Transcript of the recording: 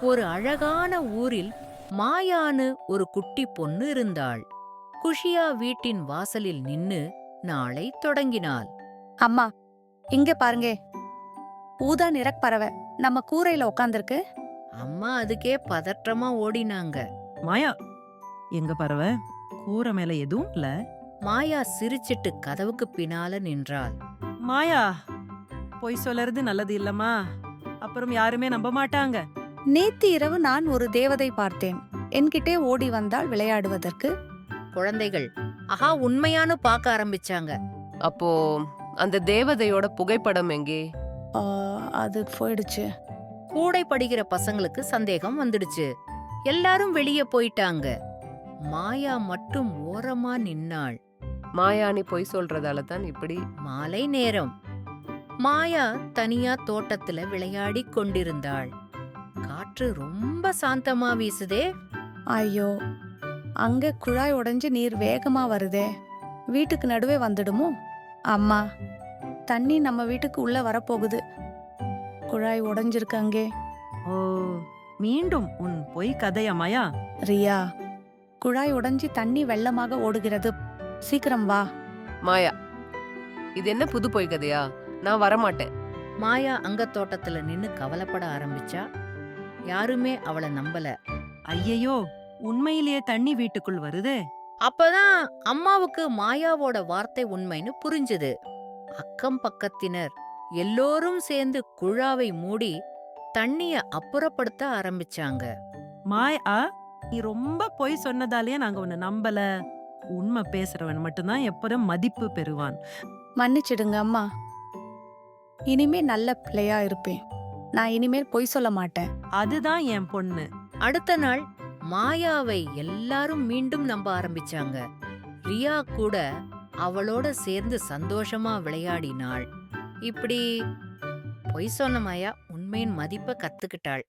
ஒரு அழகான ஊரில் மாயான்னு ஒரு குட்டி பொண்ணு இருந்தாள். குஷியா வீட்டின் வாசலில் நின்னு நாளை தொடங்கினாள். அம்மா, இங்க பாருங்க. ஊதா நிறப் பறவை நம்ம கூரையில உட்காந்துருக்கு. அம்மா அதுக்கே பதற்றமா ஓடினாங்க. மாயா, எங்க பறவை? கூரை மேல எதுவும் இல்ல. மாயா சிரிச்சிட்டு கதவுக்கு பின்னால நின்றாள். மாயா, பொய் சொல்லறது நல்லது இல்லம்மா. அப்புறம் யாருமே நம்ப மாட்டாங்க. நேத்து இரவு நான் ஒரு தேவதை பார்த்தேன். என்கிட்டே ஓடி வந்தாள் விளையாடுவதற்கு. குழந்தைகள் ஆஹா உண்மையானு பார்க்க ஆரம்பிச்சாங்க. அப்போ அந்த தேவதையோட புகைப்படம் எங்கே? ஆ, அது போயிடுச்சு. கூடை படிக்கிற பசங்களுக்கு சந்தேகம் வந்துடுச்சு. எல்லாரும் வெளியே போயிட்டாங்க. மாயா மட்டும் ஓரமா நின்னாள். மாயாணி பொய் சொல்றதால தான் இப்படி. மாலை நேரம். மாயா தனியா தோட்டத்துல விளையாடிக் கொண்டிருந்தாள். காற்று ரொம்ப சாந்தமா வீசுதே. ஐயோ, அங்க குழாய் உடைஞ்சு நீர் வேகமா வருதே. வீட்டுக்கு நடுவே வந்துடுமோ? அம்மா, தண்ணி நம்ம வீட்டுக்கு உள்ள வரப்போகுது. குழாய் உடைஞ்சிருக்கு அங்கே. ஓ, மீண்டும் உன் பொய் கதையா மாயா? ரியா, குழாய் உடைஞ்சி தண்ணி வெள்ளமாக ஓடுகிறது. சீக்கிரம் வா. மாயா, இது என்ன புது பொய் கதையா? நான் வரமாட்டேன். மாயா அங்க தோட்டத்துல நின்னு கவலைப்பட ஆரம்பிச்சா. யாருமே அவளை நம்பல. ஐயையோ, உண்மையிலேயே தண்ணி வீட்டுக்குள் வருதே. அப்பதான் அம்மாவுக்கு மாயாவோட வார்த்தை உண்மைன்னு புரிஞ்சுது. அக்கம் பக்கத்தினர் எல்லோரும் சேர்ந்து குழாவை மூடி தண்ணிய அப்புறப்படுத்த ஆரம்பிச்சாங்க. மாயா, நீ ரொம்ப பொய் சொன்னதாலேயே நாங்க உன்னை நம்பல. உண்மை பேசுறவன் மட்டும்தான் எப்போதும் மதிப்பு பெறுவான். மன்னிச்சிடுங்க அம்மா. இனிமே நல்ல பிள்ளையா இருப்பேன். நான் இனிமேல் பொய் சொல்ல மாட்டேன். அதுதான் என் பொண்ணு. அடுத்த நாள் மாயாவை எல்லாரும் மீண்டும் நம்ப ஆரம்பிச்சாங்க. ரியா கூட அவளோட சேர்ந்து சந்தோஷமா விளையாடினாள். இப்படி பொய் சொன்ன மாயா உண்மையின் மதிப்பை கத்துக்கிட்டாள்.